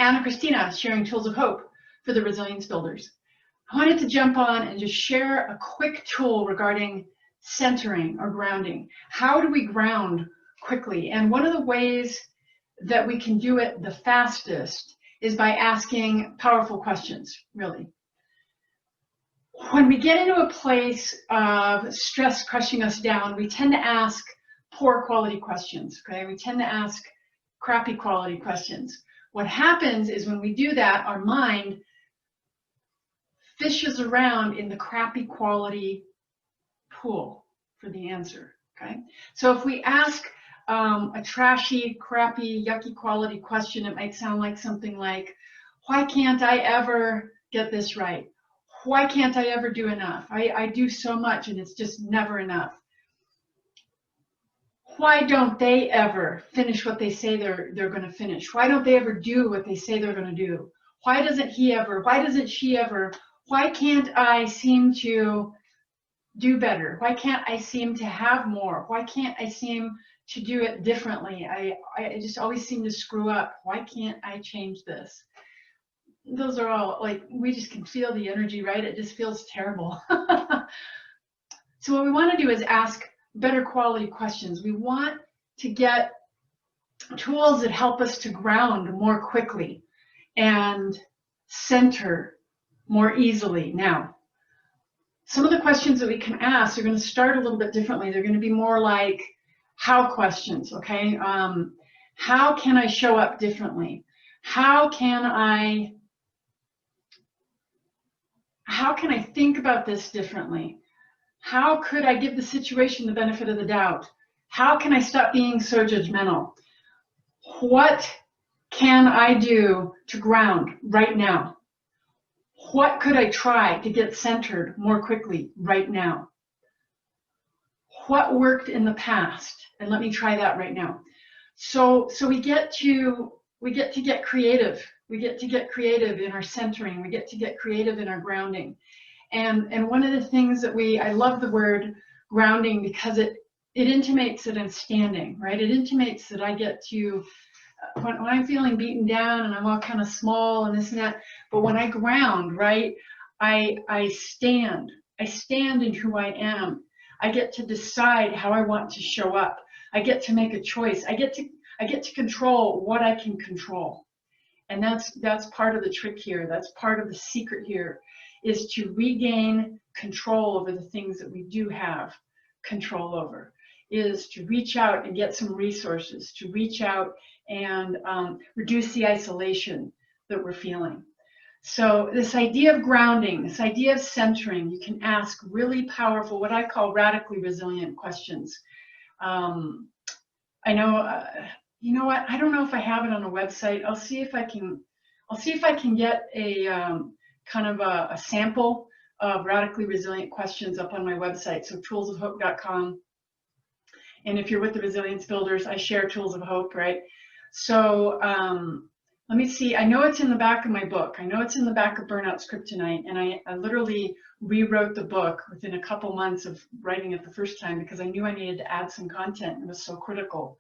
Anna Christina, sharing tools of hope for the resilience builders. I wanted to jump on and just share a quick tool regarding centering or grounding. How do we ground quickly? And one of the ways that we can do it the fastest is by asking powerful questions, really. When we get into a place of stress crushing us down, we tend to ask poor quality questions, okay? We tend to ask crappy quality questions. What happens is when we do that, our mind fishes around in the crappy quality pool for the answer, okay? So if we ask a trashy, crappy, yucky quality question, it might sound like something like, why can't I ever get this right? Why can't I ever do enough? I do so much and it's just never enough. Why don't they ever finish what they say they're going to finish? Why don't they ever do what they say they're going to do? Why doesn't he ever? Why doesn't she ever? Why can't I seem to do better? Why can't I seem to have more? Why can't I seem to do it differently? I just always seem to screw up. Why can't I change this? Those are all, like, we just can feel the energy, right? It just feels terrible. So what we want to do is ask better quality questions. We want to get tools that help us to ground more quickly and center more easily. Now, some of the questions that we can ask are going to start a little bit differently. They're going to be more like how questions, okay? How can I show up differently? How can I think about this differently? How could I give the situation the benefit of the doubt? How can I stop being so judgmental? What can I do to ground right now? What could I try to get centered more quickly right now? What worked in the past? And let me try that right now. So we get to get creative. We get to get creative in our centering. We get to get creative in our grounding. And one of the things that I love the word grounding because it intimates that I'm standing, right? It intimates that I get to, when I'm feeling beaten down and I'm all kind of small and this and that, but when I ground, right, I stand. I stand in who I am. I get to decide how I want to show up. I get to make a choice. I get to control what I can control. And that's part of the trick here. That's part of the secret here, is to regain control over the things that we do have control over, is to reach out and get some resources, to reach out and reduce the isolation that we're feeling. So this idea of grounding, this idea of centering, you can ask really powerful, what I call radically resilient questions. I know, you know what? I don't know if I have it on a website. I'll see if I can get a kind of a sample of radically resilient questions up on my website. So TOOLSOFHOPE.COM. And if you're with the Resilience Builders, I share Tools of Hope, right? So let me see. I know it's in the back of my book. I know it's in the back of Burnout Kryptonite. And I literally rewrote the book within a couple months of writing it the first time because I knew I needed to add some content. It was so critical.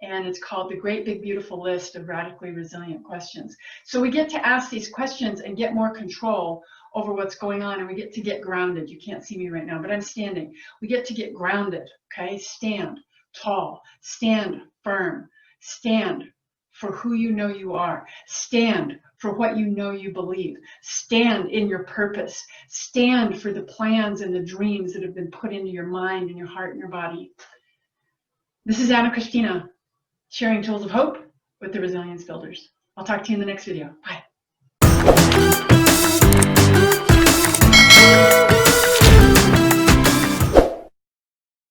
And it's called The Great Big Beautiful List of Radically Resilient Questions. So we get to ask these questions and get more control over what's going on, and we get to get grounded. You can't see me right now, but I'm standing. We get to get grounded, okay? Stand tall, stand firm, stand for who you know you are, stand for what you know you believe, stand in your purpose, stand for the plans and the dreams that have been put into your mind and your heart and your body. This is Anna Christina, sharing Tools of Hope with the Resilience Builders. I'll talk to you in the next video. Bye.